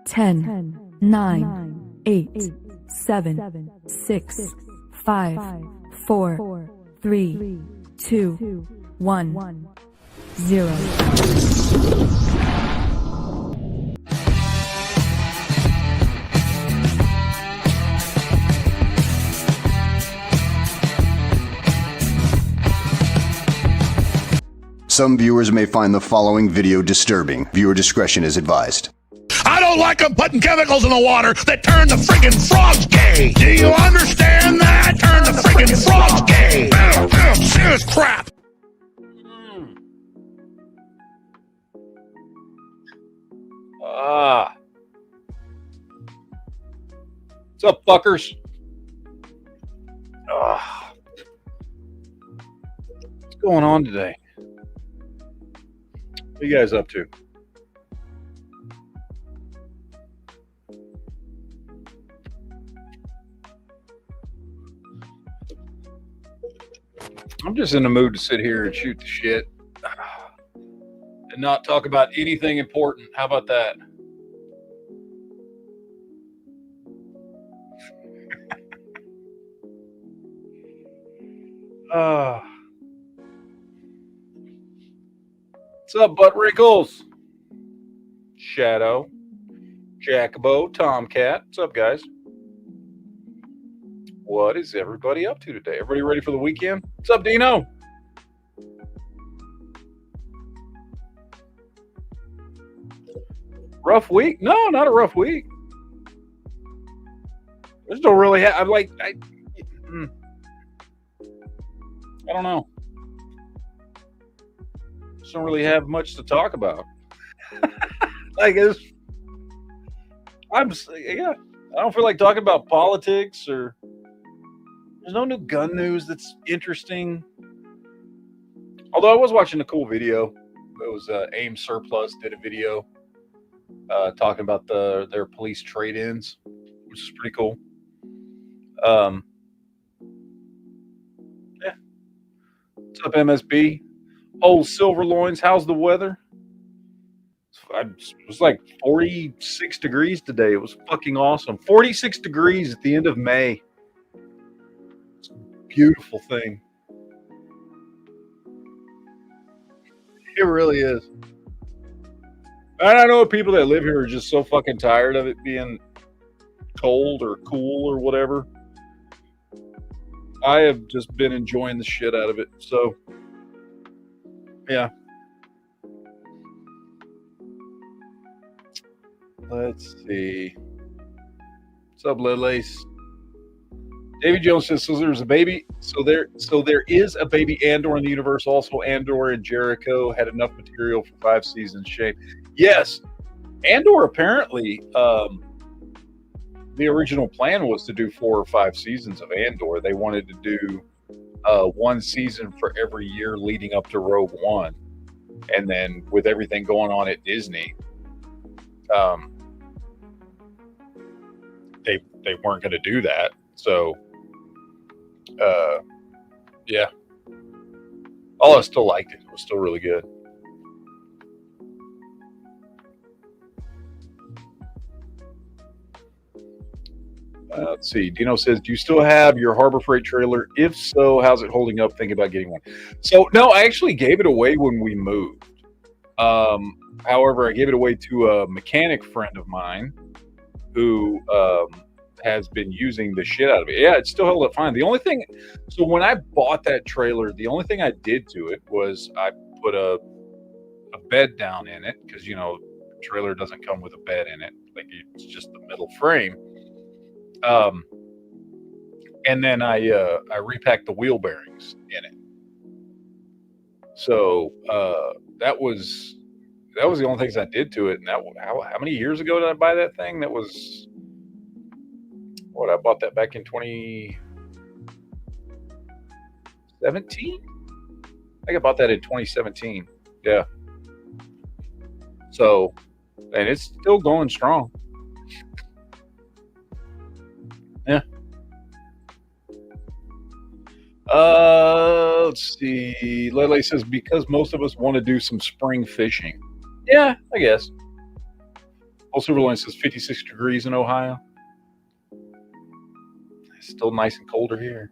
10, 9, 8, 7, 6, 5, 4, 3, 2, 1, 0. Some viewers may find the following video disturbing. Viewer discretion is advised. I don't like them putting chemicals in the water that turn the friggin' frogs gay. Do you understand that? Turn the friggin' frogs gay. Serious crap. What's up, fuckers? What's going on today? What are you guys up to? I'm just in the mood to sit here and shoot the shit and not talk about anything important. How about that? What's up, Butt Wrinkles? Shadow, Jacobo, Tomcat. What's up, guys? What is everybody up to today? Everybody ready for the weekend? What's up, Dino? Rough week? No, not a rough week. I just don't really have. I don't know. Just don't really have much to talk about. I don't feel like talking about politics or. There's no new gun news that's interesting. Although I was watching a cool video. It was AIM Surplus did a video talking about their police trade-ins, which is pretty cool. Yeah. What's up, MSB? Old Silverloins, how's the weather? It was like 46 degrees today. It was fucking awesome. 46 degrees at the end of May. Beautiful thing. It really is. And I know people that live here are just so fucking tired of it being cold or cool or whatever. I have just been enjoying the shit out of it. So, yeah. Let's see. What's up, Lilies? David Jones says, so there's a baby. So there is a baby Andor in the universe. Also, Andor and Jericho had enough material for 5 seasons. Shame. Yes, Andor apparently. The original plan was to do 4 or 5 seasons of Andor. They wanted to do 1 season for every year leading up to Rogue One, and then with everything going on at Disney, they weren't going to do that. So. Yeah. Although I still liked it. It was still really good. Let's see. Dino says, do you still have your Harbor Freight trailer? If so, how's it holding up? Thinking about getting one. So, no, I actually gave it away when we moved. However, I gave it away to a mechanic friend of mine who has been using the shit out of it. Yeah, it still held up fine. The only thing, so when I bought that trailer, the only thing I did to it was I put a bed down in it because, you know, the trailer doesn't come with a bed in it. Like, it's just the middle frame. And then I repacked the wheel bearings in it. So that was the only things I did to it. And that, how many years ago did I buy that thing? That was I bought that back in 2017. I think I bought that in 2017. Yeah. So, and it's still going strong. Yeah. Let's see. Lele says, because most of us want to do some spring fishing. Yeah, I guess. Old Silverline says 56 degrees in Ohio. It's still nice and colder here.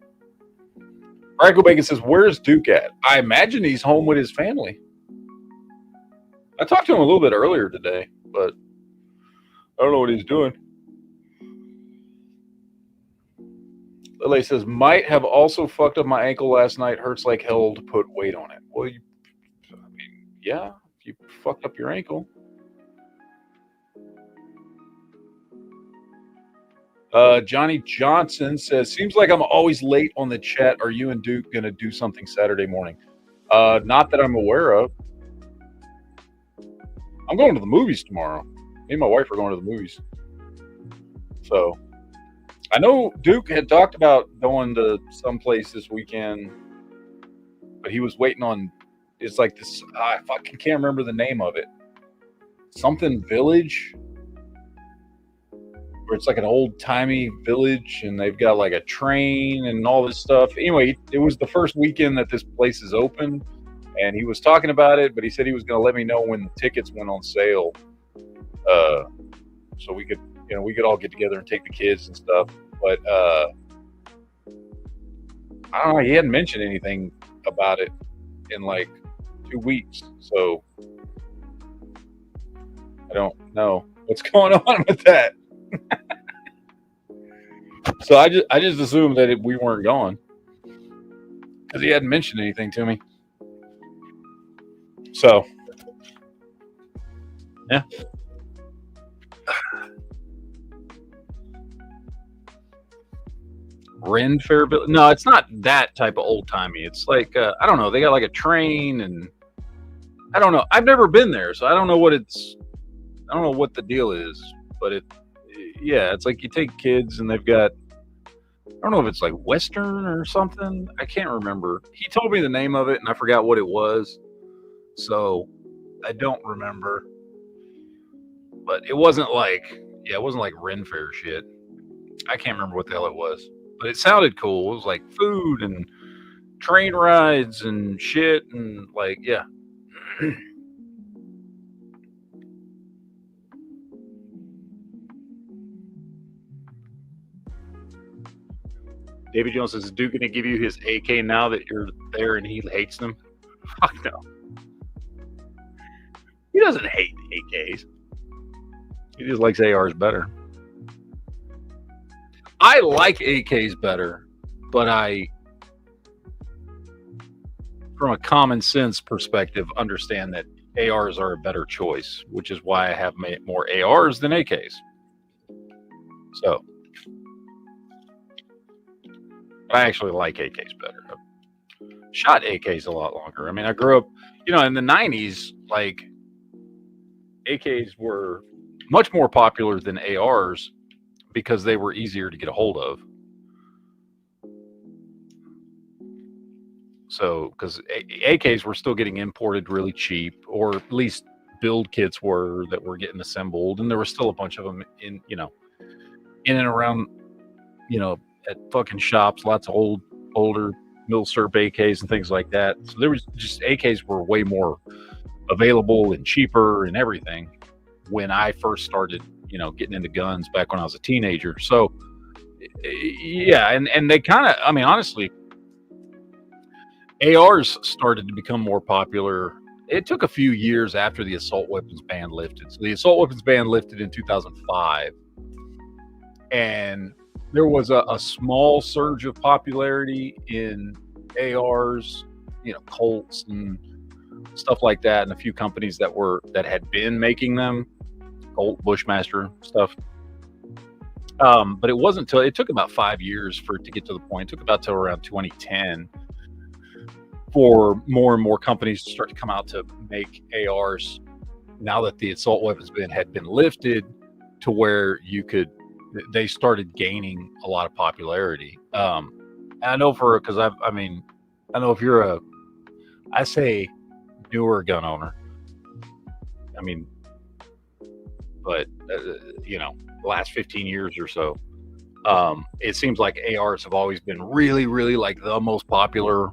Franco Bacon says, where's Duke at? I imagine he's home with his family. I talked to him a little bit earlier today, but I don't know what he's doing. Lele says, might have also fucked up my ankle last night. Hurts like hell to put weight on it. Well, yeah, you fucked up your ankle. Johnny Johnson says, seems like I'm always late on the chat. Are you and Duke going to do something Saturday morning? Not that I'm aware of. I'm going to the movies tomorrow. Me and my wife are going to the movies. So I know Duke had talked about going to someplace this weekend, but he was waiting on, it's like this, I fucking can't remember the name of it. Something Village, where it's like an old-timey village, and they've got like a train and all this stuff. Anyway, it was the first weekend that this place is open, and he was talking about it, but he said he was going to let me know when the tickets went on sale, so we could, we could all get together and take the kids and stuff. But I don't know, he hadn't mentioned anything about it in like 2 weeks, so I don't know what's going on with that. So I just assumed that we weren't going because he hadn't mentioned anything to me. So yeah. Ren Fairville? No, it's not that type of old timey. It's like I don't know. They got like a train, and I don't know. I've never been there, so I don't know what I don't know what the deal is. But it's like you take kids, and they've got, I don't know if it's like Western or something. I can't remember. He told me the name of it, and I forgot what it was. So I don't remember. But it wasn't like Ren Fair shit. I can't remember what the hell it was. But it sounded cool. It was like food and train rides and shit, and like, yeah. David Jones says, is Duke going to give you his AK now that you're there and he hates them? Fuck no. He doesn't hate AKs. He just likes ARs better. I like AKs better, but from a common sense perspective, understand that ARs are a better choice, which is why I have made more ARs than AKs. So I actually like AKs better. I've shot AKs a lot longer. I mean, I grew up, in the 90s, like AKs were much more popular than ARs because they were easier to get a hold of. So, because AKs were still getting imported really cheap, or at least build kits were that were getting assembled, and there were still a bunch of them in and around, at fucking shops, lots of older Milsurp AKs and things like that. So there was just, AKs were way more available and cheaper and everything when I first started, getting into guns back when I was a teenager. So yeah, and they kind of, I mean, honestly, ARs started to become more popular. It took a few years after the assault weapons ban lifted. So the assault weapons ban lifted in 2005, and there was a small surge of popularity in ARs, Colts and stuff like that, and a few companies that had been making them, Colt, Bushmaster stuff. But it wasn't until it took about 5 years for it to get to the point. It took about till around 2010 for more and more companies to start to come out to make ARs. Now that the assault weapons ban had been lifted, to where they started gaining a lot of popularity. I know because I know if you're I say newer gun owner, but the last 15 years or so, it seems like ARs have always been really, really like the most popular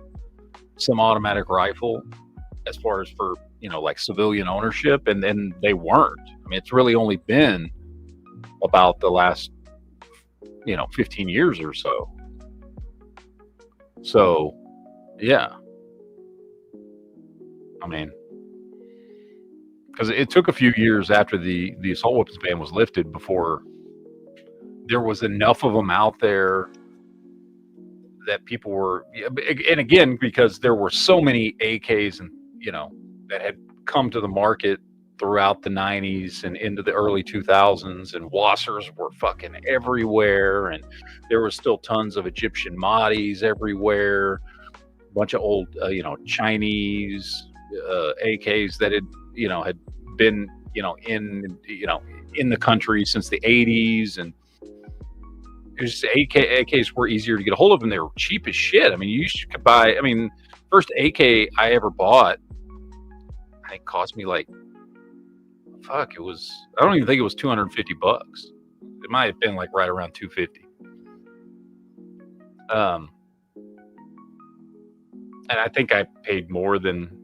semi-automatic rifle as far as for like civilian ownership, and then they weren't. I mean, it's really only been about the last, 15 years or so. So, yeah. I mean, because it took a few years after the assault weapons ban was lifted before there was enough of them out there that people were, and again, because there were so many AKs and, that had come to the market throughout the 90s and into the early 2000s, and Wassers were fucking everywhere, and there was still tons of Egyptian Mahdi's everywhere, a bunch of old Chinese AKs that had been in the country since the 80s, and it was just AKs were easier to get a hold of, and they were cheap as shit. I mean, you could buy, first AK I ever bought, I think cost me like, I don't even think it was $250. It might have been like right around $250. And I think I paid more than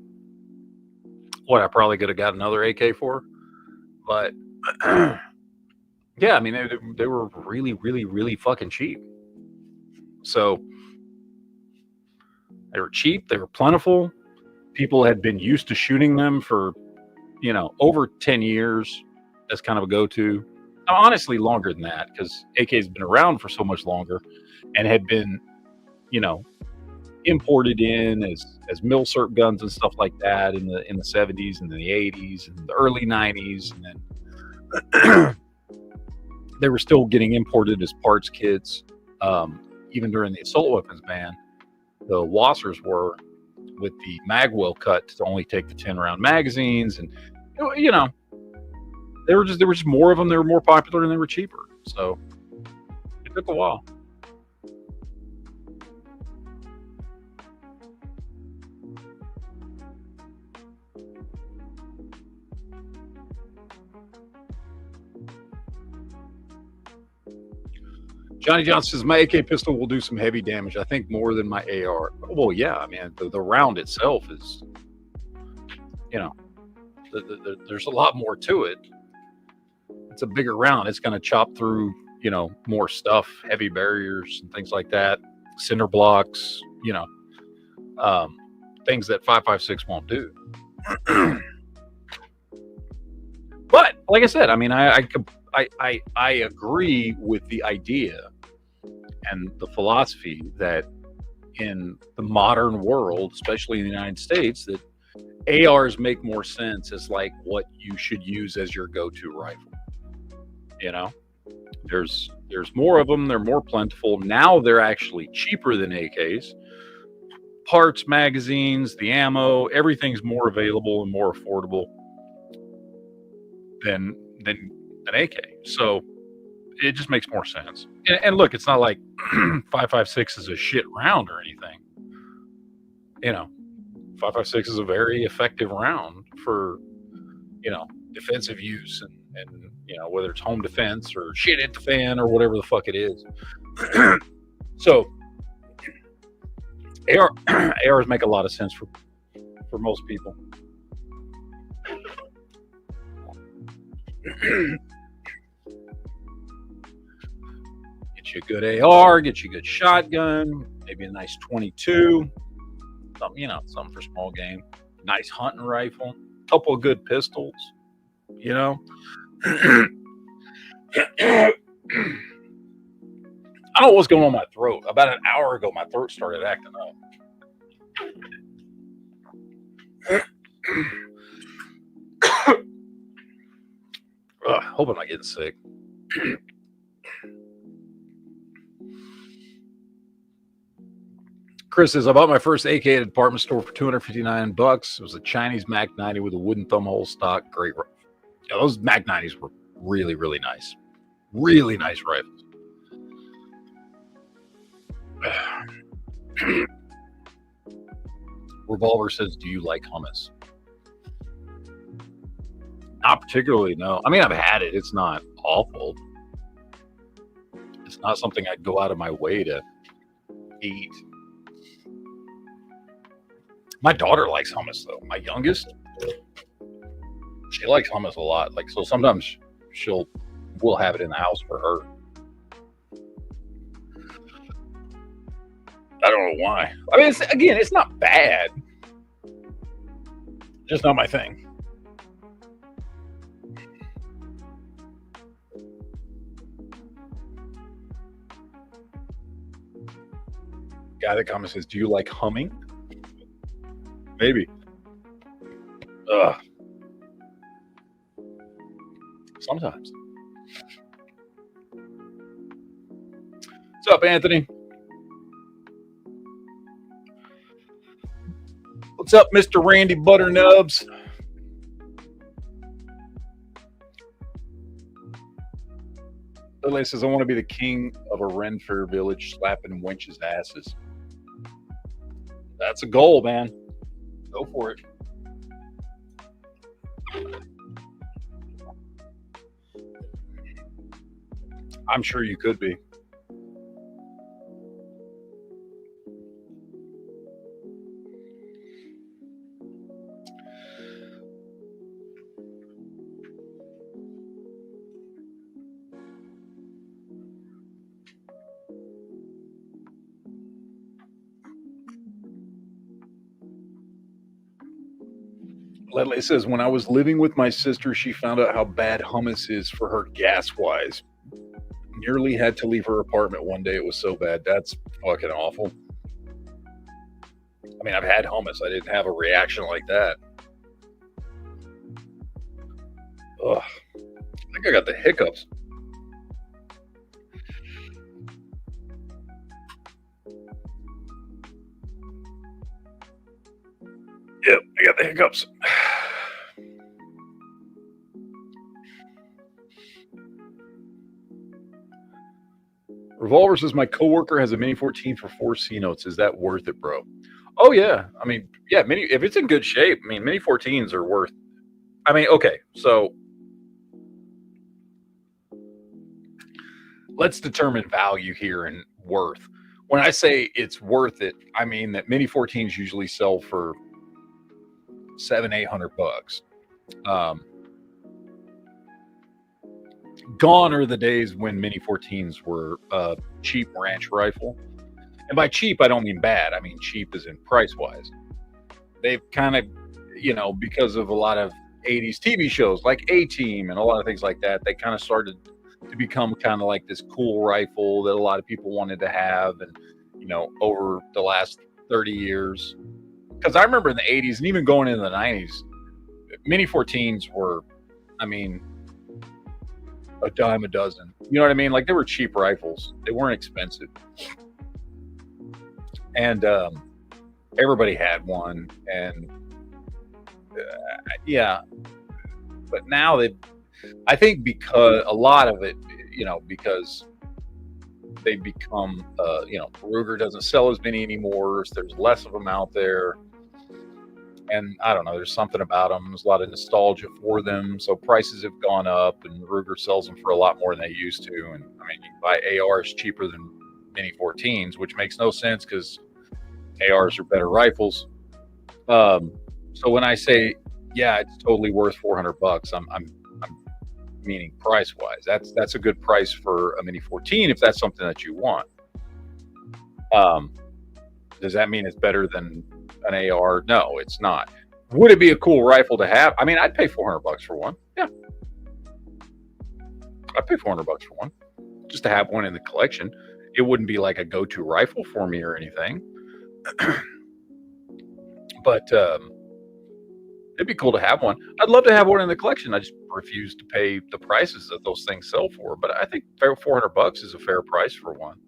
what I probably could have got another AK for. But yeah, I mean, they were really, really, really fucking cheap. So they were cheap. They were plentiful. People had been used to shooting them for, over 10 years as kind of a go-to. Honestly, longer than that, because AK's been around for so much longer and had been, imported in as milsurp guns and stuff like that in the 70s and the 80s and the early 90s, and then they were still getting imported as parts kits, even during the assault weapons ban. The Wassers were, with the mag well cut to only take the 10-round magazines, and there were just more of them. They were more popular and they were cheaper, so it took a while. Johnny Johnson says, my AK pistol will do some heavy damage. I think more than my AR. Well, yeah, I mean, the round itself is, there's a lot more to it. It's a bigger round. It's going to chop through, more stuff, heavy barriers and things like that, cinder blocks, things that 5.56 won't do. But like I said, I mean, I agree with the idea and the philosophy that in the modern world, especially in the United States, that ARs make more sense as like what you should use as your go-to rifle. There's more of them. They're more plentiful. Now they're actually cheaper than AKs. Parts, magazines, the ammo, everything's more available and more affordable than an AK. So it just makes more sense. And look, it's not like 5.56 is a shit round or anything. 5.56 is a very effective round for, defensive use and whether it's home defense or shit at the fan or whatever the fuck it is. So ARs make a lot of sense for most people. Get you a good AR, get you a good shotgun, maybe a nice 22, something for small game, nice hunting rifle, couple of good pistols, I don't know what's going on in my throat. About an hour ago, my throat started acting up. Hope I'm not getting sick. Chris says, I bought my first AK at a department store for $259. It was a Chinese Mac 90 with a wooden thumbhole stock. Great rifle. Yeah, those Mac 90s were really, really nice. Really nice rifles. Revolver says, do you like hummus? Not particularly, no. I mean, I've had it. It's not awful. It's not something I'd go out of my way to eat. My daughter likes hummus, though. My youngest, She likes hummus a lot. Like, so sometimes we'll have it in the house for her. I don't know why. I mean, it's not bad. Just not my thing. Guy that comments says, "Do you like humming?" Maybe. Ugh. Sometimes. What's up, Anthony? What's up, Mr. Randy Butternubs? Lily says, "I want to be the king of a Renfair village slapping wenches' asses." That's a goal, man. Go for it. I'm sure you could be. Ledley says, "When I was living with my sister, she found out how bad hummus is for her gas-wise. Nearly had to leave her apartment one day. It was so bad." That's fucking awful. I mean, I've had hummus. I didn't have a reaction like that. Ugh. I think I got the hiccups. Yep, I got the hiccups. Revolver says, "My coworker has a Mini 14 for 4 C notes. Is that worth it, bro?" Oh yeah, I mean, yeah, if it's in good shape, I mean, Mini 14s are worth. I mean, okay, so let's determine value here and worth. When I say it's worth it, I mean that Mini 14s usually sell for $700-800. Gone are the days when Mini 14s were a cheap ranch rifle. And by cheap, I don't mean bad. I mean cheap as in price-wise. They've kind of, because of a lot of 80s TV shows like A-Team and a lot of things like that, they kind of started to become kind of like this cool rifle that a lot of people wanted to have. And, over the last 30 years. Because I remember in the 80s and even going into the 90s, Mini 14s were, I mean, a dime a dozen. You know what I mean? Like, they were cheap rifles. They weren't expensive. And everybody had one. And yeah. But now I think because a lot of it, because they become, Ruger doesn't sell as many anymore. So there's less of them out there. And I don't know, there's something about them. There's a lot of nostalgia for them. So prices have gone up, and Ruger sells them for a lot more than they used to. And I mean, you can buy ARs cheaper than Mini 14s, which makes no sense because ARs are better rifles. So when I say, yeah, it's totally worth $400, I'm meaning price wise. That's a good price for a Mini 14 if that's something that you want. Does that mean it's better than an AR? No, it's not. Would it be a cool rifle to have? I mean, I'd pay $400 for one. Yeah, I'd pay $400 for one just to have one in the collection. It wouldn't be like a go-to rifle for me or anything, but it'd be cool to have one. I'd love to have one in the collection. I just refuse to pay the prices that those things sell for. But I think $400 is a fair price for one.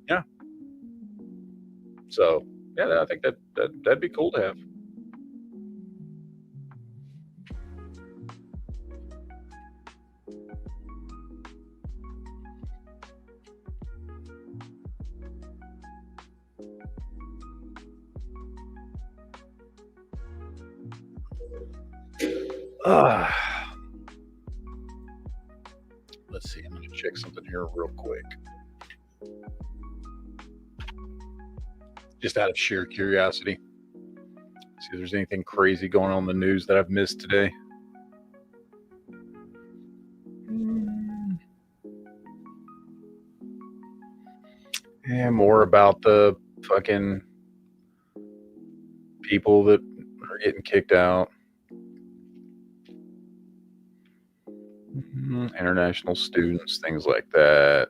Yeah. So yeah, I think that'd be cool to have. Let's see. I'm going to check something here real quick. Just out of sheer curiosity. See if there's anything crazy going on in the news that I've missed today. Yeah, more about the fucking people that are getting kicked out. International students, things like that.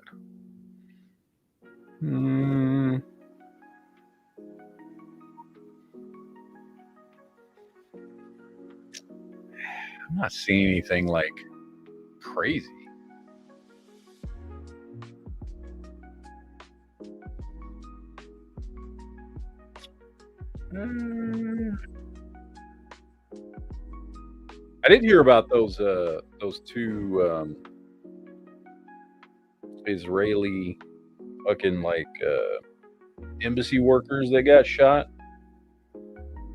I'm not seeing anything like crazy. I did hear about those two Israeli fucking like embassy workers that got shot.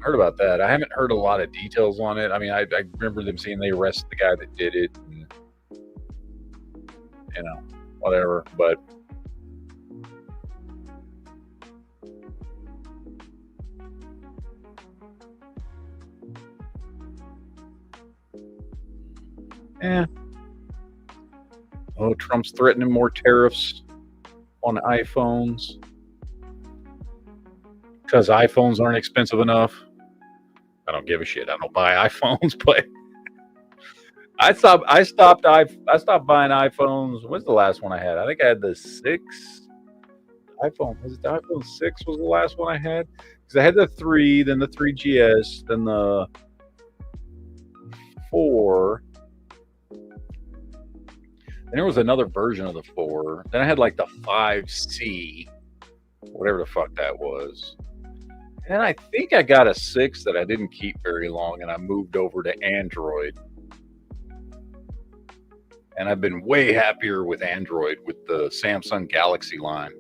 Heard about that. I haven't heard a lot of details on it. I mean, I remember them saying they arrested the guy that did it, and, you know, whatever. But yeah. Oh, Trump's threatening more tariffs on iPhones because iPhones aren't expensive enough. I don't give a shit. I don't buy iPhones, but I stopped buying iPhones. When's the last one I had? I think I had the 6 iPhone. Was it the iPhone 6 was the last one I had? Because I had the 3, then the 3GS, then the 4. And there was another version of the 4. Then I had like the 5C, whatever the fuck that was. And I think I got a 6 that I didn't keep very long, and I moved over to Android. And I've been way happier with Android with the Samsung Galaxy line.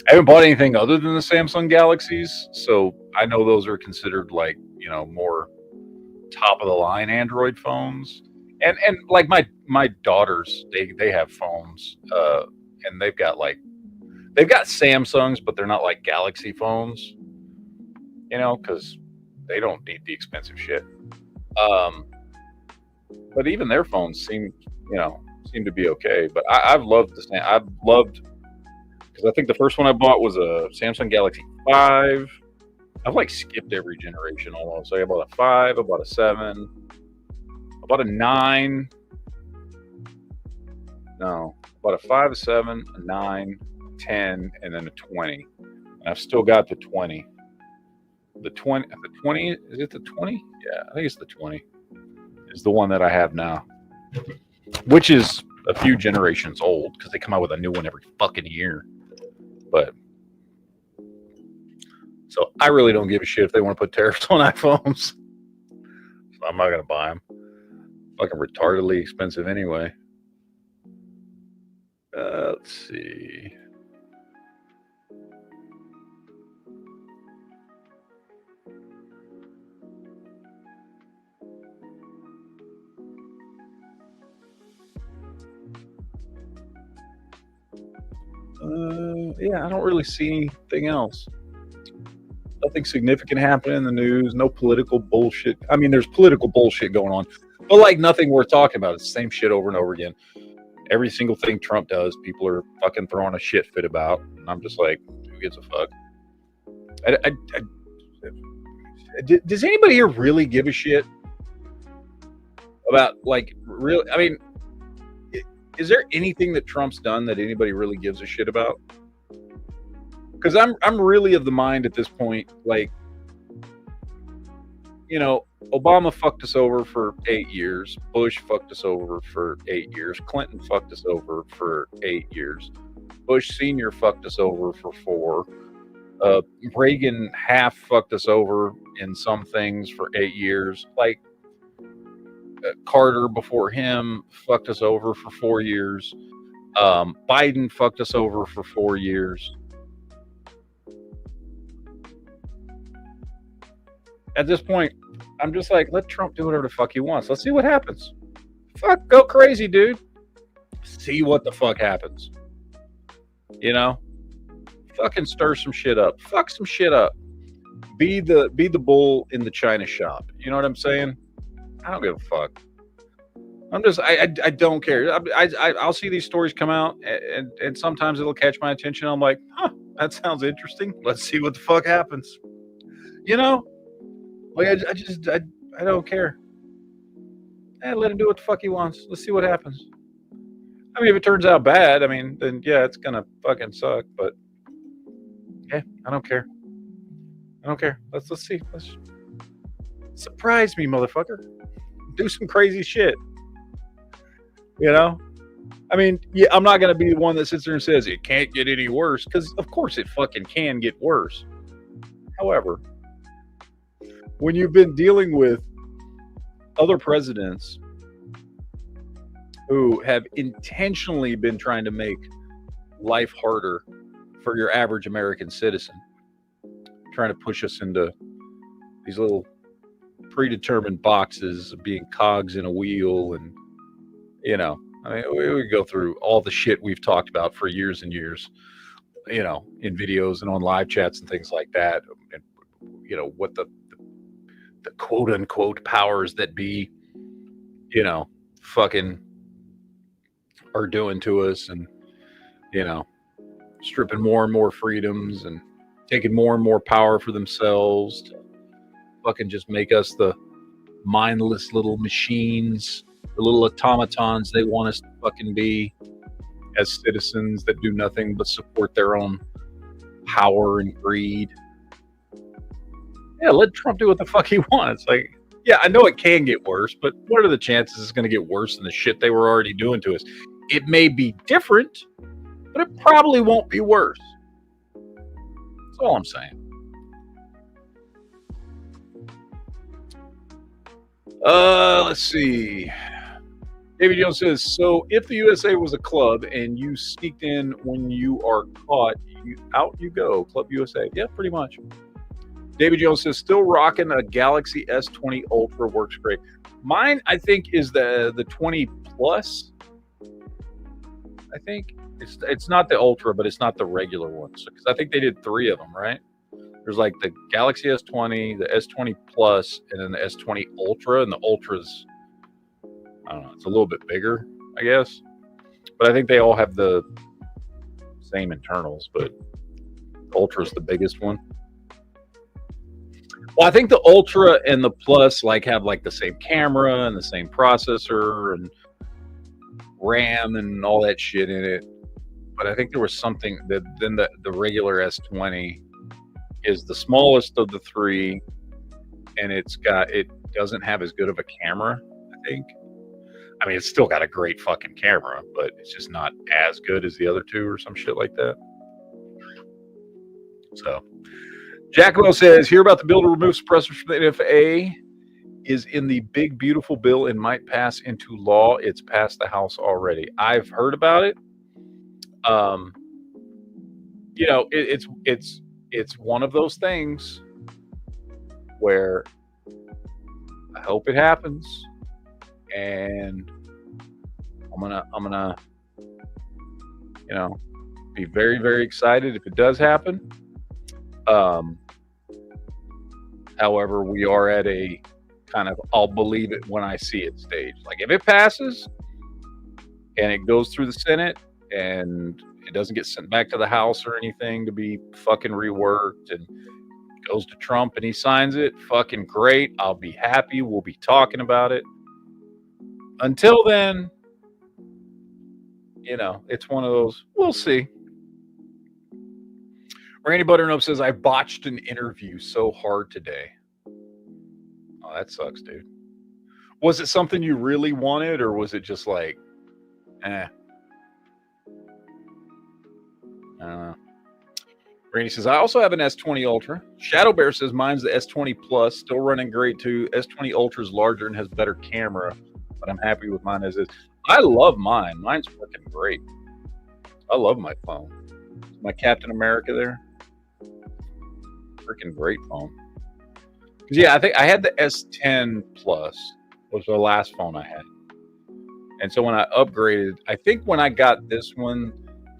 I haven't bought anything other than the Samsung Galaxies, so I know those are considered like, you know, more top of the line Android phones. And like my daughters, they have phones, and they've got Samsungs, but they're not like Galaxy phones, you know, because they don't need the expensive shit. But even their phones seem to be okay. But I've loved because I think the first one I bought was a Samsung Galaxy 5. I've like skipped every generation almost. So I bought a 5, I bought a 7. I bought a 9. No, I bought a 5, a 7, a 9, 10, and then a 20. And I've still got the 20. The 20, is it the 20? Yeah, I think it's the 20. Is the one that I have now, which is a few generations old because they come out with a new one every fucking year. But so I really don't give a shit if they want to put tariffs on iPhones. So I'm not gonna buy them. Fucking retardedly expensive anyway. Let's see. Yeah, I don't really see anything else. Nothing significant happening in the news. No political bullshit. I mean, there's political bullshit going on, but like nothing worth talking about. It's the same shit over and over again. Every single thing Trump does, people are fucking throwing a shit fit about. And I'm just like, who gives a fuck? Does anybody here really give a shit about, like, really? I mean, is there anything that Trump's done that anybody really gives a shit about? Because I'm really of the mind at this point, like, you know, Obama fucked us over for 8 years. Bush fucked us over for 8 years. Clinton fucked us over for 8 years. Bush Sr. fucked us over for 4. Reagan half fucked us over in some things for 8 years. Like, Carter before him fucked us over for 4 years. Biden fucked us over for 4 years. At this point, I'm just like, let Trump do whatever the fuck he wants. Let's see what happens. Fuck, go crazy, dude. See what the fuck happens. You know? Fucking stir some shit up. Fuck some shit up. Be the bull in the china shop. You know what I'm saying? I don't give a fuck. I don't care. I'll see these stories come out, and sometimes it'll catch my attention. I'm like, huh, that sounds interesting. Let's see what the fuck happens. You know, like I don't care. Let him do what the fuck he wants. Let's see what happens. I mean, if it turns out bad, I mean, then yeah, it's gonna fucking suck. But yeah, I don't care. I don't care. Let's see. Let's surprise me, motherfucker. Do some crazy shit. You know? I mean, yeah, I'm not gonna be the one that sits there and says it can't get any worse, because of course it fucking can get worse. However, when you've been dealing with other presidents who have intentionally been trying to make life harder for your average American citizen, trying to push us into these little predetermined boxes of being cogs in a wheel, and you know, I mean, we go through all the shit we've talked about for years and years, you know, in videos and on live chats and things like that, and you know what the quote unquote powers that be, you know, fucking are doing to us, and you know, stripping more and more freedoms and taking more and more power for themselves to fucking just make us the mindless little machines, the little automatons they want us to fucking be as citizens that do nothing but support their own power and greed. Yeah, let Trump do what the fuck he wants. Like, yeah, I know it can get worse, but what are the chances it's going to get worse than the shit they were already doing to us? It may be different, but it probably won't be worse. That's all I'm saying. Let's see. David Jones says, so if the USA was a club and you sneaked in when you are caught, out you go. Club USA. Yeah, pretty much. David Jones says, still rocking a Galaxy S20 Ultra, works great. Mine, I think, is the 20 Plus. I think it's not the Ultra, but it's not the regular one. Because I think they did 3 of them, right? There's like the Galaxy S20, the S20 Plus, and then the S20 Ultra. And the Ultra's, I don't know, it's a little bit bigger, I guess. But I think they all have the same internals, but the Ultra's the biggest one. Well, I think the Ultra and the Plus like have like the same camera and the same processor and RAM and all that shit in it. But I think there was something that then the regular S20 is the smallest of the 3, and it doesn't have as good of a camera, I think. I mean, it's still got a great fucking camera, but it's just not as good as the other 2 or some shit like that. So, Jacko says, hear about the bill to remove suppressors from the NFA is in the big, beautiful bill and might pass into law. It's passed the House already. I've heard about it. You know, it's one of those things where I hope it happens, and I'm gonna, you know, be very, very excited if it does happen. However, we are at a kind of I'll believe it when I see it stage. Like if it passes and it goes through the Senate and it doesn't get sent back to the House or anything to be fucking reworked, and goes to Trump and he signs it, fucking great. I'll be happy. We'll be talking about it. Until then, you know, it's one of those, we'll see. Randy Butternup says, I botched an interview so hard today. Oh, that sucks, dude. Was it something you really wanted, or was it just like, I don't know. Randy says, I also have an S20 Ultra. Shadow Bear says, mine's the S20 Plus, still running great too. S20 Ultra is larger and has better camera, but I'm happy with mine as is. I love mine. Mine's fucking great. I love my phone. My Captain America there. Freaking great phone. Yeah, I think I had the S10 Plus, was the last phone I had. And so when I upgraded, I think when I got this one,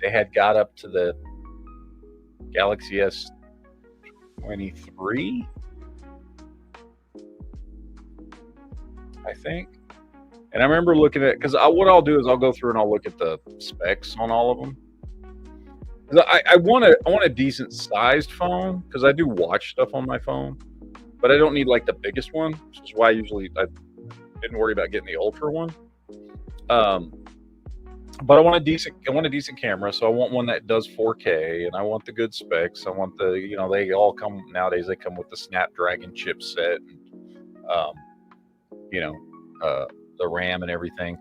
they had got up to the Galaxy S23, I think. And I remember looking at, because what I'll do is I'll go through and I'll look at the specs on all of them. I want a decent sized phone because I do watch stuff on my phone, but I don't need like the biggest one, which is why I didn't worry about getting the ultra one. But I want a decent camera, so I want one that does 4K, and I want the good specs. I want they all come nowadays. They come with the Snapdragon chipset, the RAM and everything,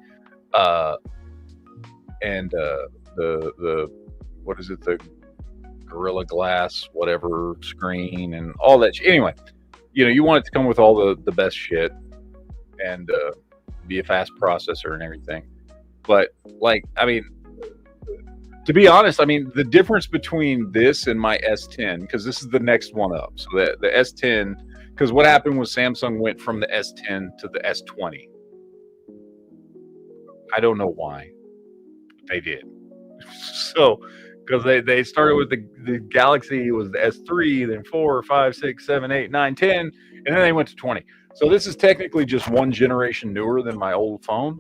and the what is it, the Gorilla Glass whatever screen and all that. Anyway, you want it to come with all the best shit and be a fast processor and everything. But to be honest, the difference between this and my S10, because this is the next one up. So the S10, because what happened was Samsung went from the S10 to the S20. I don't know why, but they did. So, because they started with the Galaxy, was the S3, then 4, 5, 6, 7, 8, 9, 10, and then they went to 20. So this is technically just one generation newer than my old phone.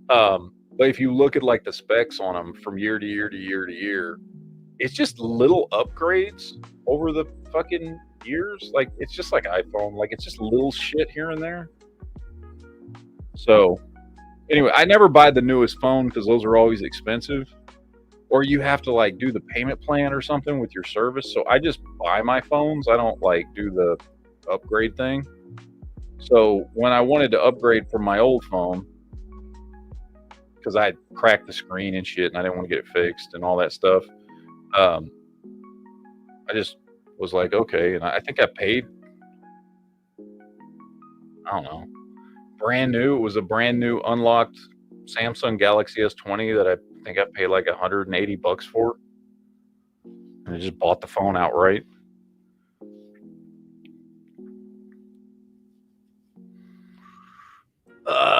But if you look at like the specs on them from year to year to year to year, it's just little upgrades over the fucking years. Like, it's just like iPhone. Like, it's just little shit here and there. So anyway, I never buy the newest phone because those are always expensive, or you have to like do the payment plan or something with your service. So I just buy my phones. I don't like do the upgrade thing. So when I wanted to upgrade from my old phone, because I cracked the screen and shit and I didn't want to get it fixed and all that stuff, I just was like, okay. And I think I paid, I don't know, brand new. It was a brand new unlocked Samsung Galaxy S20 that I think I paid like $180 for. And I just bought the phone outright.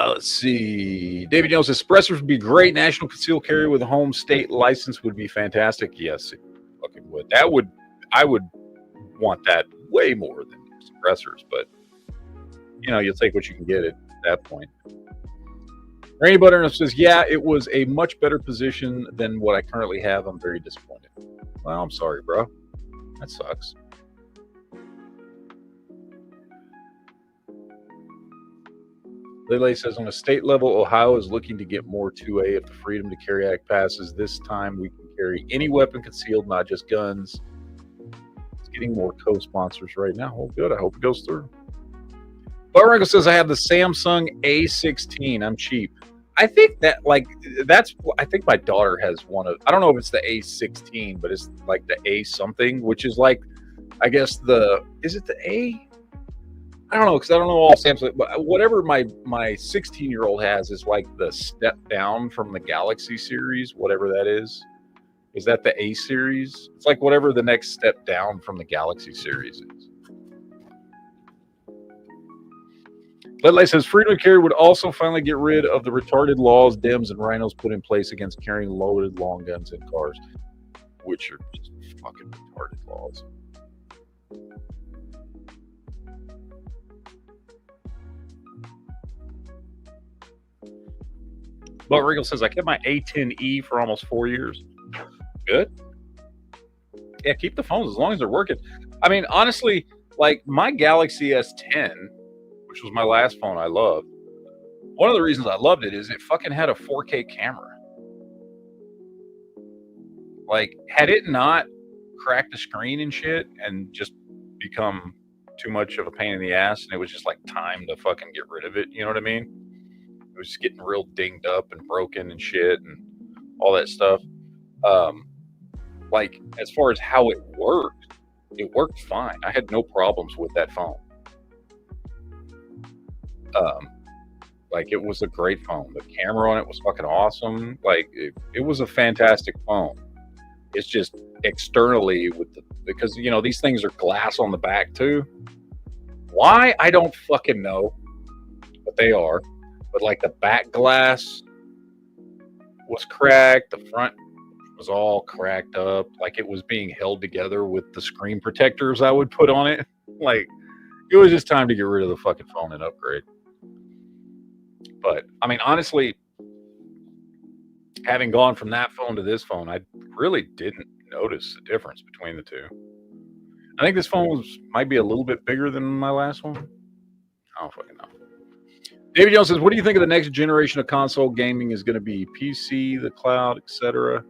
Let's see. David Jones says suppressors would be great. National concealed carry with a home state license would be fantastic. Yes, it fucking would. I would want that way more than suppressors, but you'll take what you can get at that point. Rainy Butternut says, yeah, it was a much better position than what I currently have. I'm very disappointed. Well, I'm sorry, bro. That sucks. Lele says, on a state level, Ohio is looking to get more 2A if the Freedom to Carry Act passes. This time we can carry any weapon concealed, not just guns. It's getting more co-sponsors right now. Oh, good. I hope it goes through. Barranco says, I have the Samsung A16. I'm cheap. I think that, I think my daughter has one of, I don't know if it's the A16, but it's like the A something, which is like, I guess is it the A? I don't know, because I don't know all Samsung, but whatever my 16-year-old has is like the step down from the Galaxy series, whatever that is. Is that the A series? It's like whatever the next step down from the Galaxy series is. Ledley says, freedom to carry would also finally get rid of the retarded laws Dems and Rhinos put in place against carrying loaded long guns in cars, which are just fucking retarded laws. But Regal says, I kept my A10E for almost 4 years. Good. Yeah, keep the phones as long as they're working. I mean, honestly, like my Galaxy S10, which was my last phone I loved, one of the reasons I loved it is it fucking had a 4K camera. Like, had it not cracked the screen and shit and just become too much of a pain in the ass, and it was just like time to fucking get rid of it, you know what I mean? It was just getting real dinged up and broken and shit and all that stuff. Like, as far as how it worked fine. I had no problems with that phone. Like, it was a great phone. The camera on it was fucking awesome. Like, it was a fantastic phone. It's just externally because these things are glass on the back too. Why? I don't fucking know, but they are. But like the back glass was cracked. The front was all cracked up. Like it was being held together with the screen protectors I would put on it. Like, it was just time to get rid of the fucking phone and upgrade. But I mean, honestly, having gone from that phone to this phone, I really didn't notice the difference between the two. I think this phone might be a little bit bigger than my last one. I don't fucking know. David Jones says, what do you think of the next generation of console gaming is going to be? PC, the cloud, etc.?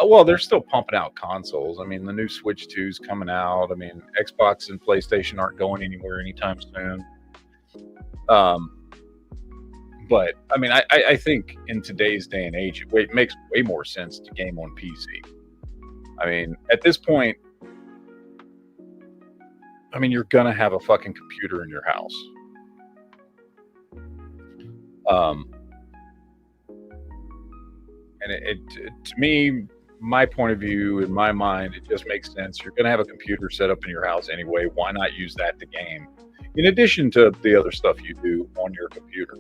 Well, they're still pumping out consoles. I mean, the new Switch 2 is coming out. I mean, Xbox and PlayStation aren't going anywhere anytime soon. But, I mean, I think in today's day and age, it makes way more sense to game on PC. I mean, at this point, I mean, you're going to have a fucking computer in your house. And it to me, my point of view, in my mind, it just makes sense. You're going to have a computer set up in your house anyway. Why not use that to game? In addition to the other stuff you do on your computer.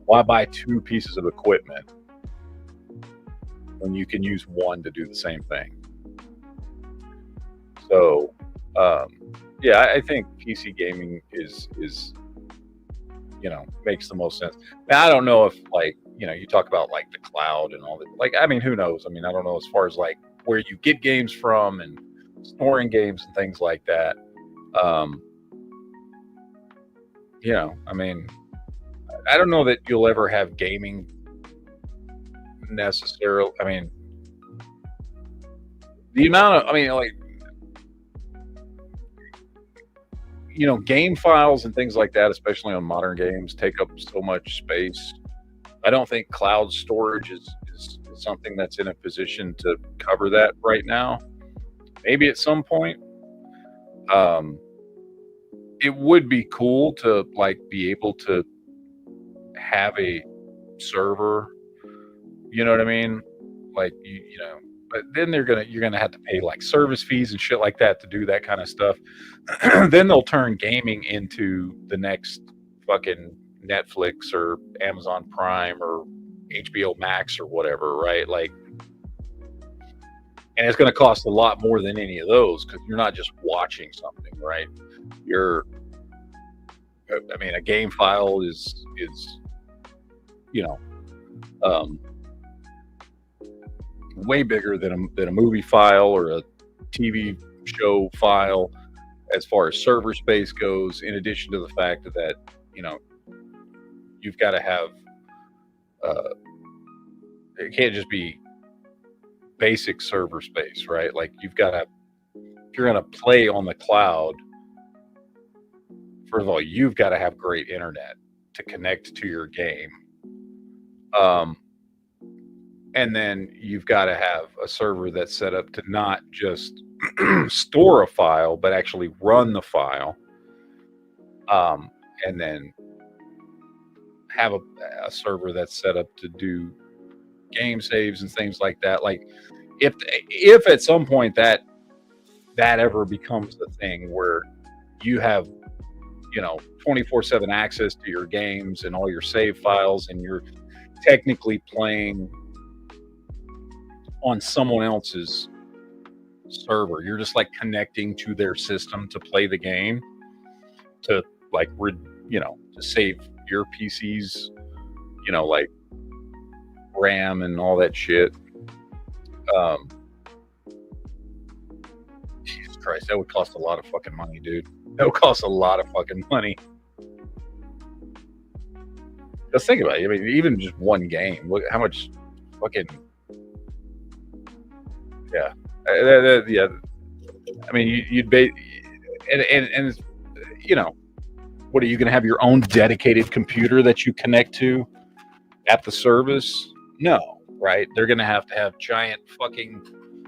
Why buy two pieces of equipment when you can use one to do the same thing? So, yeah, I think PC gaming is makes the most sense. Now, I don't know if, like, you talk about like the cloud and all that. Like, I mean, who knows? I mean, I don't know as far as like where you get games from and storing games and things like that. I mean, I don't know that you'll ever have gaming necessarily. I mean, the amount of, game files and things like that, especially on modern games, take up so much space. I don't think cloud storage is something that's in a position to cover that right now. Maybe at some point. It would be cool to like be able to have a server, you know what I mean? Like but then you're gonna have to pay like service fees and shit like that to do that kind of stuff. Then they'll turn gaming into the next fucking Netflix or Amazon Prime or HBO Max or whatever, right? Like, and it's going to cost a lot more than any of those because you're not just watching something, right? A game file is way bigger than a movie file or a TV show file as far as server space goes, in addition to the fact that you've got to have it can't just be basic server space, right? Like, you've got to, if you're going to play on the cloud, first of all, you've got to have great internet to connect to your game. And then you've got to have a server that's set up to not just store a file, but actually run the file. And then have a server that's set up to do game saves and things like that. Like, if at some point that ever becomes the thing where you have 24/7 access to your games and all your save files, and you're technically playing on someone else's server, you're just like connecting to their system to play the game, to like to save your PC's like RAM and all that shit. Jesus Christ, that would cost a lot of fucking money, dude. That would cost a lot of fucking money. Just think about it. I mean, even just one game, look how much fucking yeah. Yeah. I mean, you'd be, and what are you going to have your own dedicated computer that you connect to at the service? No, right? They're going to have giant fucking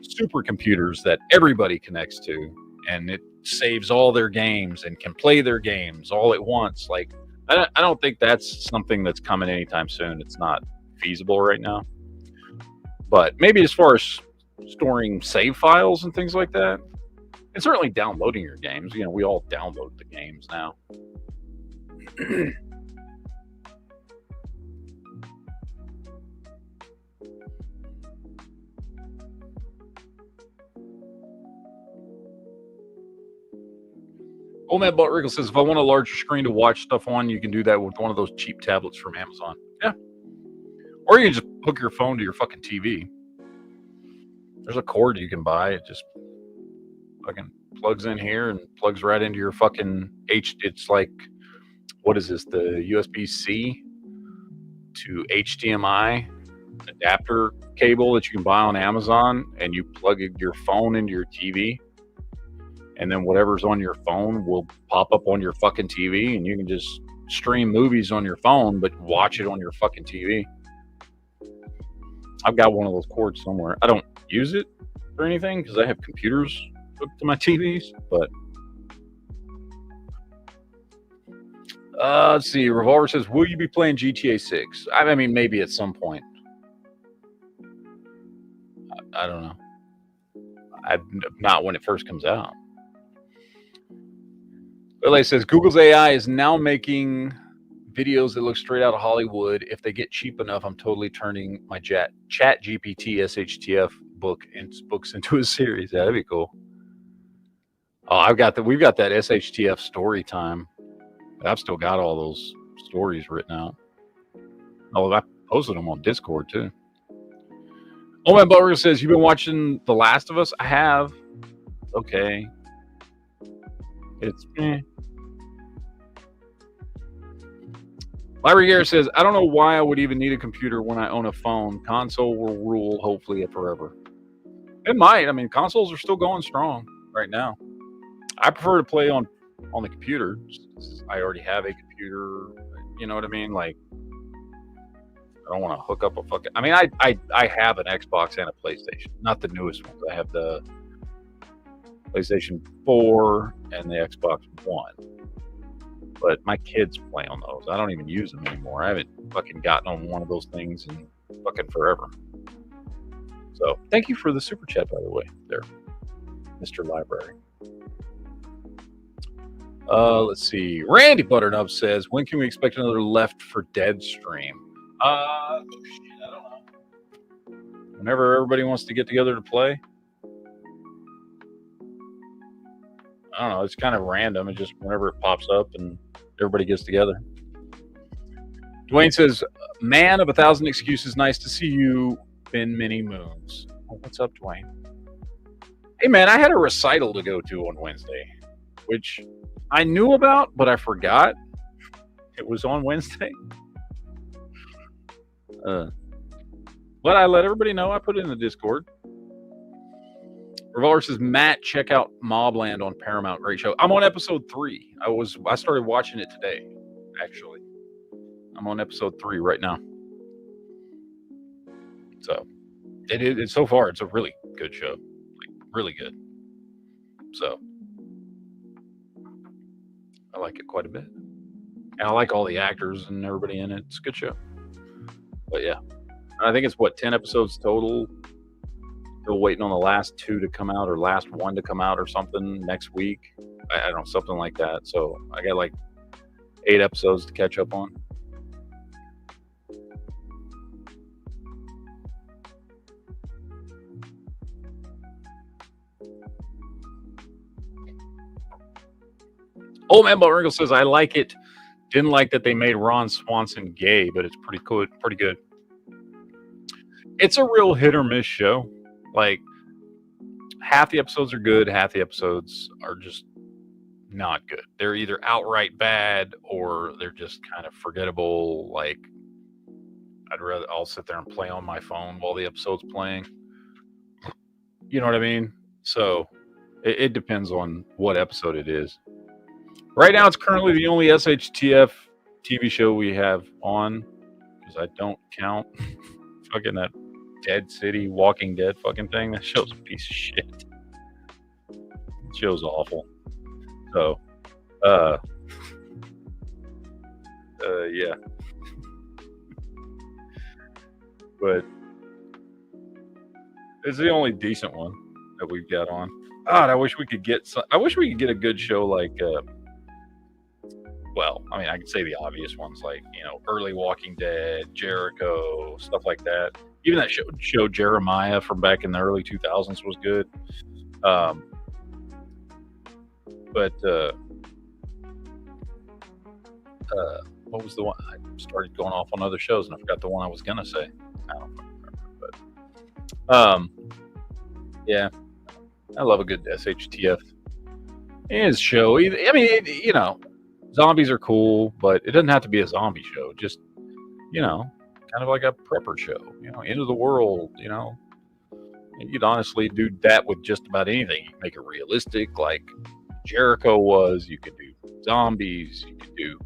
supercomputers that everybody connects to, and it saves all their games and can play their games all at once. Like, I don't think that's something that's coming anytime soon. It's not feasible right now. But maybe as far as storing save files and things like that, and certainly downloading your games. We all download the games now. Old Man Butt Wrinkle says, if I want a larger screen to watch stuff on, you can do that with one of those cheap tablets from Amazon. Yeah. Or you can just hook your phone to your fucking TV. There's a cord you can buy. It just fucking plugs in here and plugs right into your fucking It's like, what is this? The USB-C to HDMI adapter cable that you can buy on Amazon, and you plug your phone into your TV, and then whatever's on your phone will pop up on your fucking TV, and you can just stream movies on your phone, but watch it on your fucking TV. I've got one of those cords somewhere. I don't use it for anything because I have computers hooked to my TVs, but let's see. Revolver says, will you be playing GTA 6? I mean, maybe at some point. I don't know. Not when it first comes out. LA says, Google's AI is now making videos that look straight out of Hollywood. If they get cheap enough, I'm totally turning my chat GPT SHTF books into a series. That'd be cool. Oh, we've got that SHTF story time. I've still got all those stories written out. Oh, I posted them on Discord too. Oh, my Butler says, you've been watching The Last of Us? I have. Okay. It's Larry Garrett says, I don't know why I would even need a computer when I own a phone. Console will rule, hopefully, forever. It might. I mean, consoles are still going strong right now. I prefer to play on the computer. I already have a computer. You know what I mean? Like, I don't want to hook up a fucking... I mean, I have an Xbox and a PlayStation. Not the newest ones. I have the PlayStation 4 and the Xbox One. But my kids play on those. I don't even use them anymore. I haven't fucking gotten on one of those things in fucking forever. So, thank you for the super chat, by the way, there, Mr. Library. Let's see. Randy Butternut says, when can we expect another Left 4 Dead stream? I don't know. Whenever everybody wants to get together to play. I don't know. It's kind of random. It just whenever it pops up and everybody gets together. Dwayne says, man of 1,000 excuses. Nice to see you. Been many moons. Oh, what's up, Dwayne? Hey, man, I had a recital to go to on Wednesday, which I knew about, but I forgot it was on Wednesday. But I let everybody know. I put it in the Discord. Revolver says, Matt, check out Mobland on Paramount. Great show. I'm on episode 3. I started watching it today, actually. I'm on episode 3 right now. So so far, it's a really good show. Like, really good. So I like it quite a bit. And I like all the actors and everybody in it. It's a good show. But yeah. I think it's 10 episodes total. Still waiting on the last 2 to come out, or last 1 to come out, or something next week. I don't know, something like that. So I got like 8 episodes to catch up on. Old Man Butt Wrinkle says, I like it. Didn't like that they made Ron Swanson gay, but it's pretty cool, pretty good. It's a real hit or miss show. Like, half the episodes are good, half the episodes are just not good. They're either outright bad or they're just kind of forgettable. Like, I'll sit there and play on my phone while the episode's playing. You know what I mean? So it depends on what episode it is. Right now, it's currently the only SHTF TV show we have on, because I don't count fucking that Dead City, Walking Dead fucking thing. That show's a piece of shit. That show's awful. So, yeah. But it's the only decent one that we've got on. God, I wish we could get a good show like, well, I mean, I could say the obvious ones like, early Walking Dead, Jericho, stuff like that. Even that show Jeremiah from back in the early 2000s was good. But What was the one? I started going off on other shows and I forgot the one I was gonna say. I don't remember, but yeah, I love a good SHTF. His show, I mean, you know, zombies are cool, but it doesn't have to be a zombie show. Just, you know, kind of like a prepper show. You know, end of the world. You know, you'd honestly do that with just about anything. You can make it realistic, like Jericho was. You could do zombies. You could do.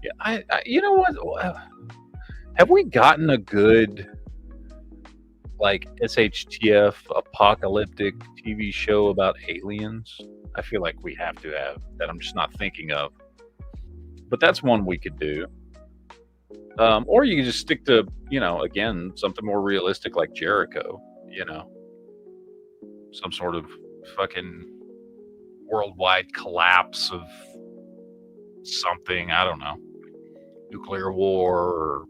Yeah, I you know what? Have we gotten a good like SHTF apocalyptic TV show about aliens? I feel like we have to have that. I'm just not thinking of. But that's one we could do. Or you can just stick to, you know, again, something more realistic like Jericho, you know, some sort of fucking worldwide collapse of something. I don't know. Nuclear war or,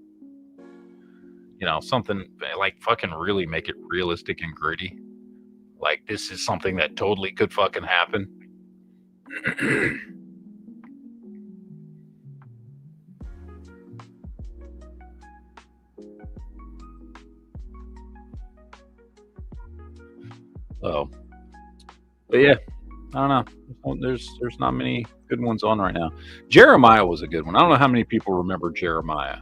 you know, something like fucking really make it realistic and gritty. Like this is something that totally could fucking happen. Oh, but yeah, I don't know. There's not many good ones on right now. Jeremiah was a good one. I don't know how many people remember Jeremiah.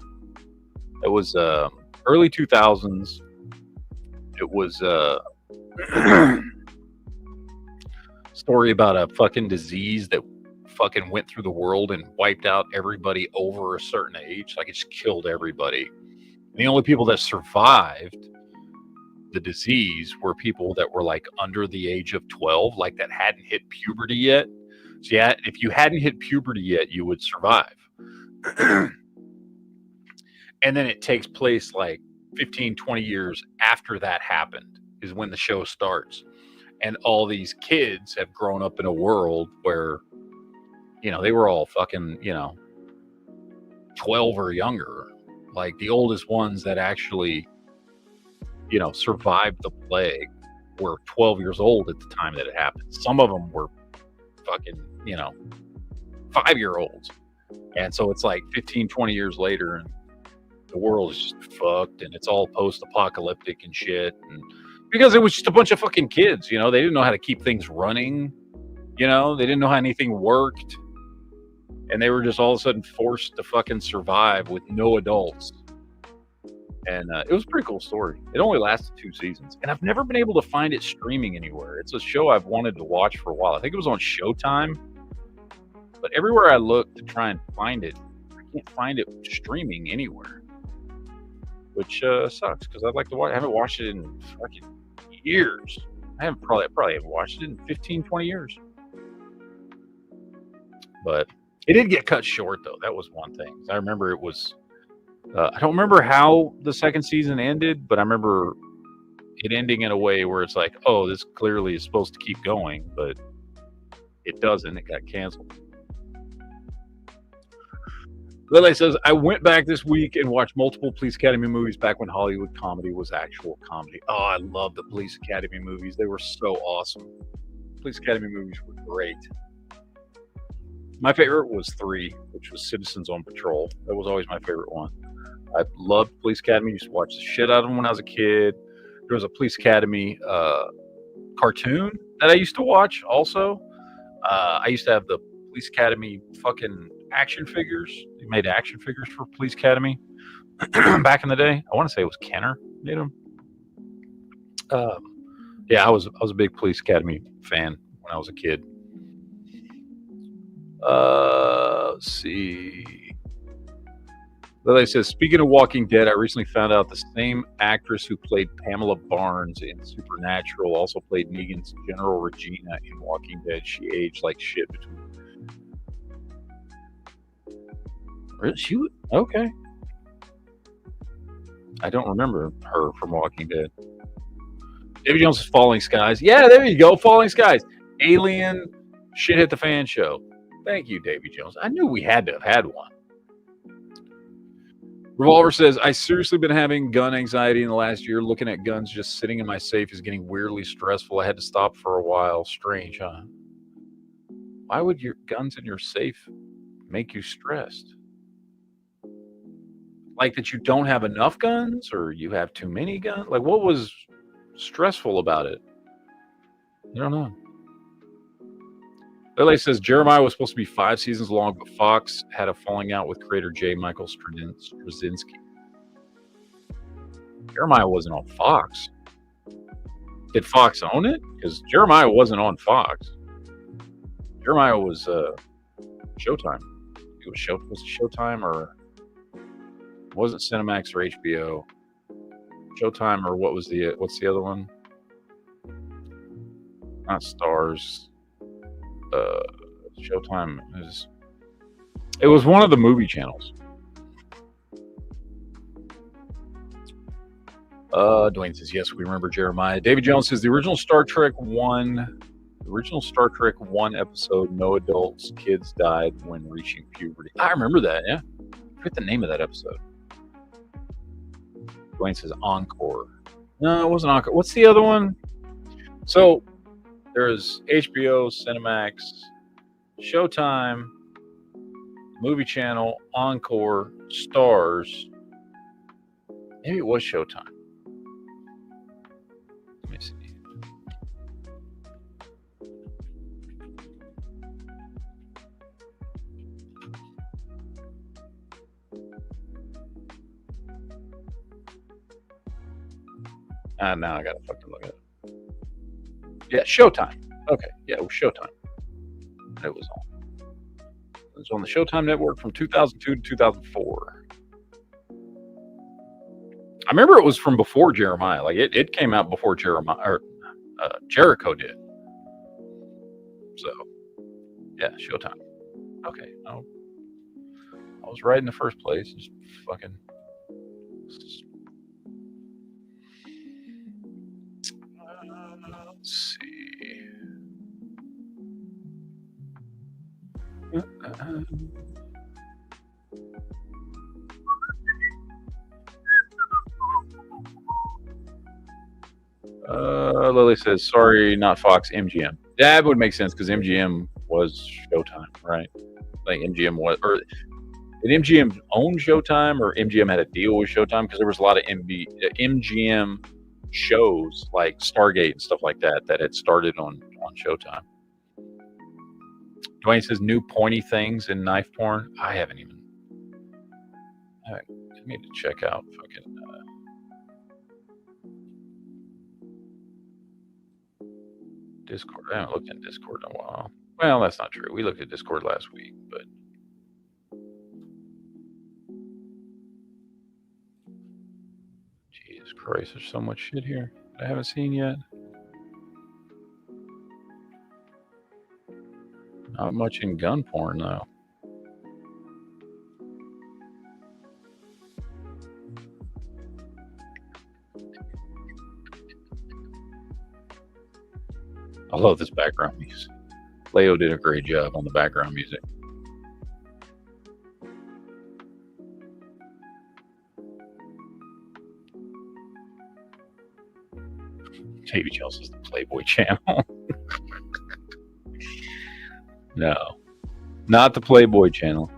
It was early 2000s. It was story about a fucking disease that fucking went through the world and wiped out everybody over a certain age. Like it just killed everybody. And the only people that survived the disease were people that were like under the age of 12, like that hadn't hit puberty yet. So yeah, if you hadn't hit puberty yet, you would survive. And then it takes place like 15, 20 years after that happened is when the show starts. And all these kids have grown up in a world where, you know, they were all fucking, you know, 12 or younger. Like the oldest ones that actually, you know, survived the plague were 12 years old at the time that it happened. Some of them were fucking, you know, 5-year-olds. And so it's like 15, 20 years later and the world is just fucked and it's all post-apocalyptic and shit. And because it was just a bunch of fucking kids, you know, they didn't know how to keep things running. You know, they didn't know how anything worked. And they were just all of a sudden forced to fucking survive with no adults. And it was a pretty cool story. It only lasted 2 seasons. And I've never been able to find it streaming anywhere. It's a show I've wanted to watch for a while. I think it was on Showtime. But everywhere I look to try and find it, I can't find it streaming anywhere. Which sucks, because I'd like to watch it. I haven't watched it in fucking years. I probably haven't watched it in 15, 20 years. But it did get cut short, though. That was one thing. I remember it was... I don't remember how the second season ended, but I remember it ending in a way where it's like, oh, this clearly is supposed to keep going, but it doesn't. It got canceled. Lily says, I went back this week and watched multiple Police Academy movies back when Hollywood comedy was actual comedy. Oh, I love the Police Academy movies. They were so awesome. Police Academy movies were great. My favorite was 3, which was Citizens on Patrol. That was always my favorite one. I loved Police Academy. Used to watch the shit out of them when I was a kid. There was a Police Academy cartoon that I used to watch also. I used to have the Police Academy fucking action figures. They made action figures for Police Academy back in the day. I want to say it was Kenner made them. Yeah, I was a big Police Academy fan when I was a kid. Let's see. Lily says, speaking of Walking Dead, I recently found out the same actress who played Pamela Barnes in Supernatural also played Negan's General Regina in Walking Dead. She aged like shit between. She okay. I don't remember her from Walking Dead. Davy Jones' Falling Skies. Yeah, there you go. Falling Skies. Alien Shit Hit the Fan show. Thank you, Davy Jones. I knew we had to have had one. Revolver says, I seriously been having gun anxiety in the last year. Looking at guns just sitting in my safe is getting weirdly stressful. I had to stop for a while. Strange, huh? Why would your guns in your safe make you stressed? Like that you don't have enough guns or you have too many guns? Like what was stressful about it? I don't know. Lele says Jeremiah was supposed to be 5 seasons long, but Fox had a falling out with creator J. Michael Straczynski. Jeremiah wasn't on Fox. Did Fox own it? Because Jeremiah wasn't on Fox. Jeremiah was Showtime. It was Showtime or wasn't Cinemax or HBO? Showtime or what's the other one? Not Stars. Showtime it was one of the movie channels. Dwayne says yes, we remember Jeremiah. David Jones says the original Star Trek 1 episode, no adults, kids died when reaching puberty. I remember that, yeah. I forget the name of that episode. Dwayne says Encore. No, it wasn't Encore. What's the other one? So there's HBO, Cinemax, Showtime, Movie Channel, Encore, Stars. Maybe it was Showtime. Let me see. Now I gotta fucking look at it. Yeah, Showtime. Okay, yeah, it was Showtime. It was on. It was on the Showtime network from 2002 to 2004. I remember it was from before Jeremiah. Like it came out before Jeremiah or Jericho did. So, yeah, Showtime. Okay, no, I was right in the first place. Just fucking. Let's see. Lily says, sorry, not Fox, MGM. That would make sense because MGM was Showtime, right? Like MGM was, or did MGM own Showtime or MGM had a deal with Showtime? Because there was a lot of MGM shows like Stargate and stuff like that had started on Showtime. Dwayne says new pointy things in knife porn. I need to check out fucking Discord. I haven't looked in Discord in a while. Well, that's not true. We looked at Discord last week, but Jesus Christ, there's so much shit here I haven't seen yet. Not much in gun porn, though. I love this background music. Leo did a great job on the background music. Davy Jones is the Playboy channel. No, not the Playboy channel.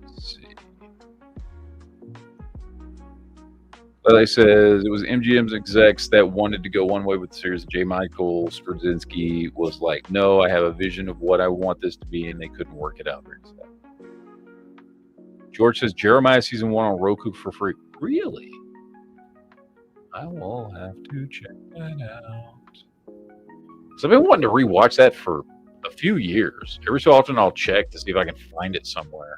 Let's see. Lele says it was MGM's execs that wanted to go one way with the series. J. Michael Straczynski was like, no, I have a vision of what I want this to be, and they couldn't work it out very fast. George says Jeremiah season 1 on Roku for free. Really? I will have to check that out. So I've been wanting to rewatch that for a few years. Every so often I'll check to see if I can find it somewhere.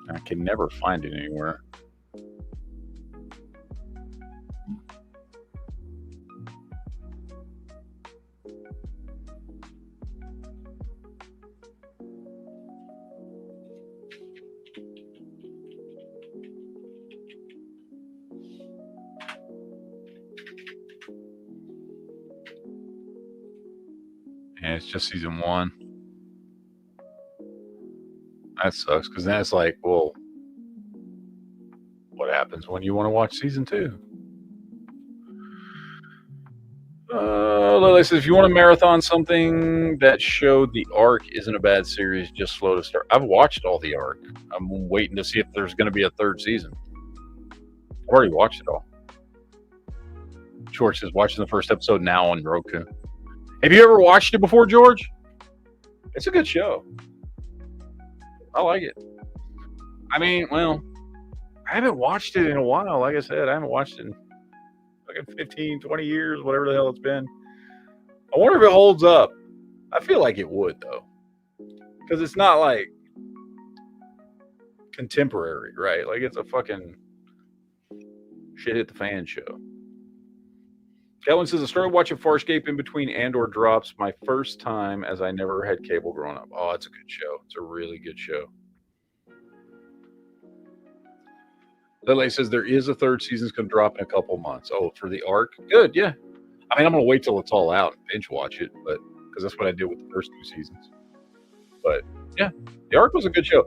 I can never find it anywhere. it's just season 1. That sucks, because then it's like, well, what happens when you want to watch season 2? Lily says, if you want to marathon something, that show The Ark isn't a bad series, just slow to start. I've watched all The Ark. I'm waiting to see if there's going to be a 3rd season. I've already watched it all. George says, watching the first episode now on Roku. Have you ever watched it before, George? It's a good show. I like it. I mean, well, I haven't watched it in a while. Like I said, I haven't watched it in fucking 15, 20 years, whatever the hell it's been. I wonder if it holds up. I feel like it would, though. Because it's not like contemporary, right? Like it's a fucking shit hit the fan show. Kellen says, I started watching Farscape in between Andor drops my first time, as I never had cable growing up. Oh, it's a good show. It's a really good show. Lele says there is a 3rd season's going to drop in a couple months. Oh, for The Ark? Good, yeah. I mean, I'm going to wait till it's all out and binge watch it, but because that's what I did with the first 2 seasons. But yeah, The Ark was a good show.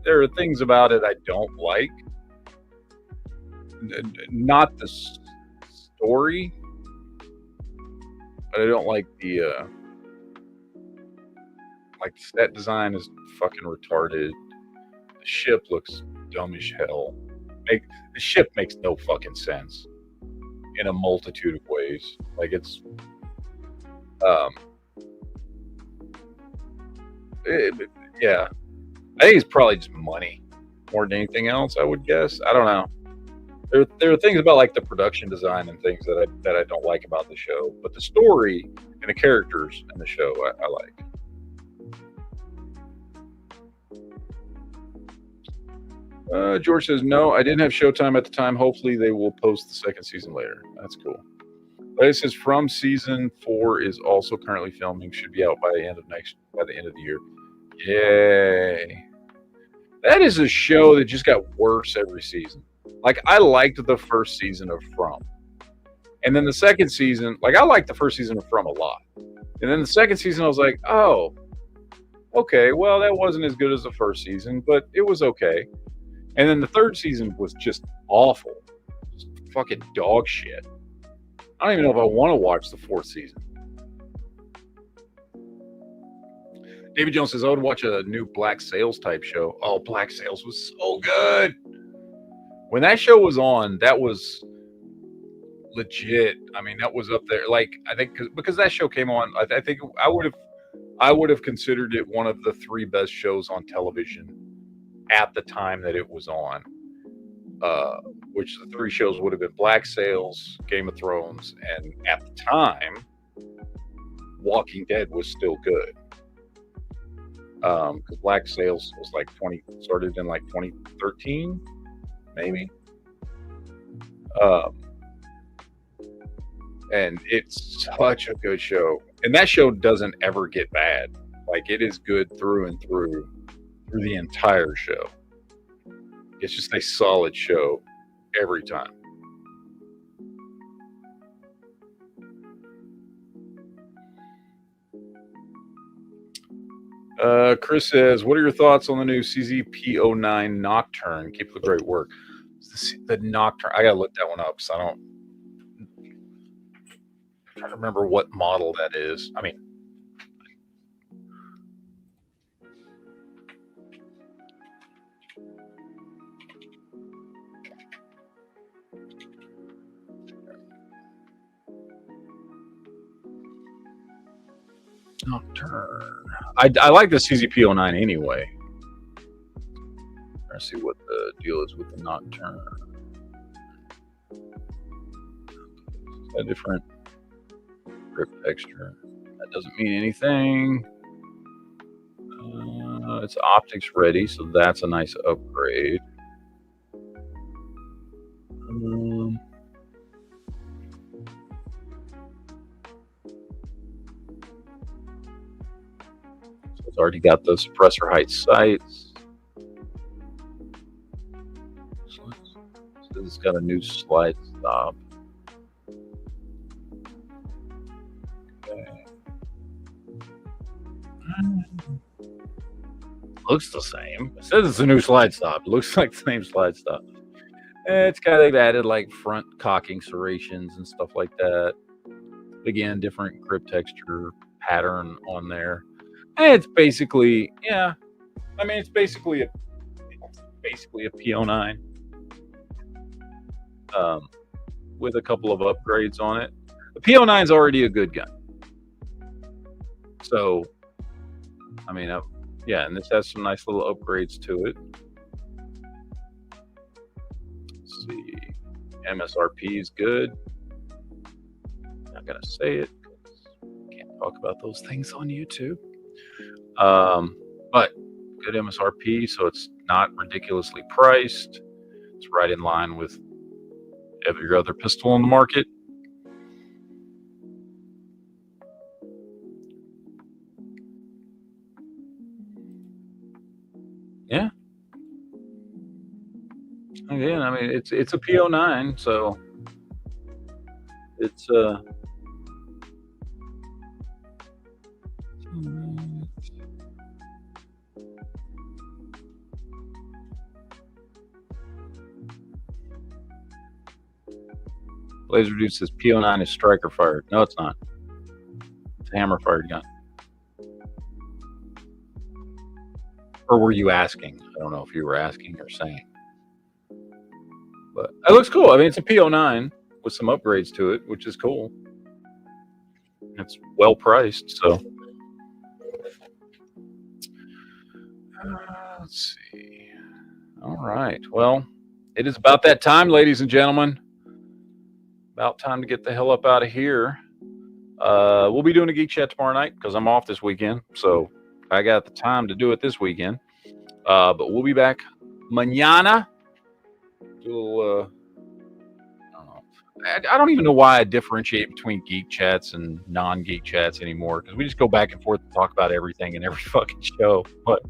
There are things about it I don't like. Not the story, but I don't like the set design is fucking retarded. The ship looks dumb as hell. The ship makes no fucking sense in a multitude of ways. Like it's yeah, I think it's probably just money more than anything else, I would guess. I don't know. There are things about like the production design and things that I don't like about the show, but the story and the characters in the show I like. George says, no, I didn't have Showtime at the time. Hopefully they will post the 2nd season later. That's cool. But it says From season 4 is also currently filming. Should be out by the end of the year. Yay. That is a show that just got worse every season. Like, I liked the first season of From. And then the 2nd season, like, I liked the first season of From a lot. And then the 2nd season, I was like, oh, okay, well, that wasn't as good as the first season, but it was okay. And then the 3rd season was just awful. Just fucking dog shit. I don't even know if I want to watch the 4th season. David Jones says, I would watch a new Black Sails type show. Oh, Black Sails was so good. When that show was on, that was legit. I mean, that was up there. Like, I think because that show came on, I think I would have considered it one of the 3 best shows on television at the time that it was on. Which the 3 shows would have been Black Sails, Game of Thrones, and at the time, Walking Dead was still good. Because Black Sails was like started in like 2013, maybe. And it's such a good show. And that show doesn't ever get bad. Like, it is good through and through the entire show. It's just a solid show every time. Chris says, what are your thoughts on the new CZP-09 Nocturne? Keep up the great work. The Nocturne, I gotta look that one up because I'm trying to remember what model that is. I mean, Nocturne. I like the CZP-09 anyway. Let's see what the deal is with the Nocturne. A different grip texture. That doesn't mean anything. It's optics ready, so that's a nice upgrade. So it's already got the suppressor height sights. So it's got a new slide stop. Okay. looks the same. It says it's a new slide stop. It looks like the same slide stop. It's kind of, they've added like front cocking serrations and stuff like that. Again, different grip texture pattern on there. And it's basically, yeah, I mean, it's basically a P09 with a couple of upgrades on it. The P09 is already a good gun. So, I mean, yeah, and this has some nice little upgrades to it. Let's see, MSRP is good. Not gonna say it. Can't talk about those things on YouTube. But good MSRP, so it's not ridiculously priced. It's right in line with every other pistol on the market. Yeah. Again, I mean, it's a P09, so it's Laser Dude says P09 is striker fired. No, it's not. It's a hammer fired gun. Or were you asking? I don't know if you were asking or saying. But it looks cool. I mean, it's a P09 with some upgrades to it, which is cool. It's well priced, so. Let's see. All right. Well, it is about that time, ladies and gentlemen. About time to get the hell up out of here. We'll be doing a Geek Chat tomorrow night because I'm off this weekend. So I got the time to do it this weekend. But we'll be back mañana. I don't know. I don't even know why I differentiate between Geek Chats and non-Geek Chats anymore, because we just go back and forth and talk about everything in every fucking show. But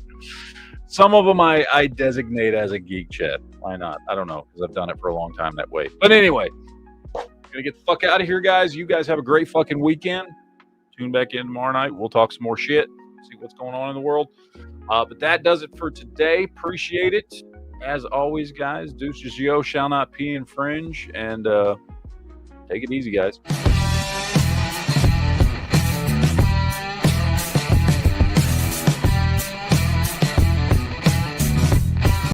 some of them I designate as a Geek Chat. Why not? I don't know, because I've done it for a long time that way. But anyway, gonna get the fuck out of here, guys. You guys have a great fucking weekend. Tune back in tomorrow night. We'll talk some more shit, see what's going on in the world. But that does it for today. Appreciate it. As always, guys, deuces yo shall not pee infringe, and take it easy, guys.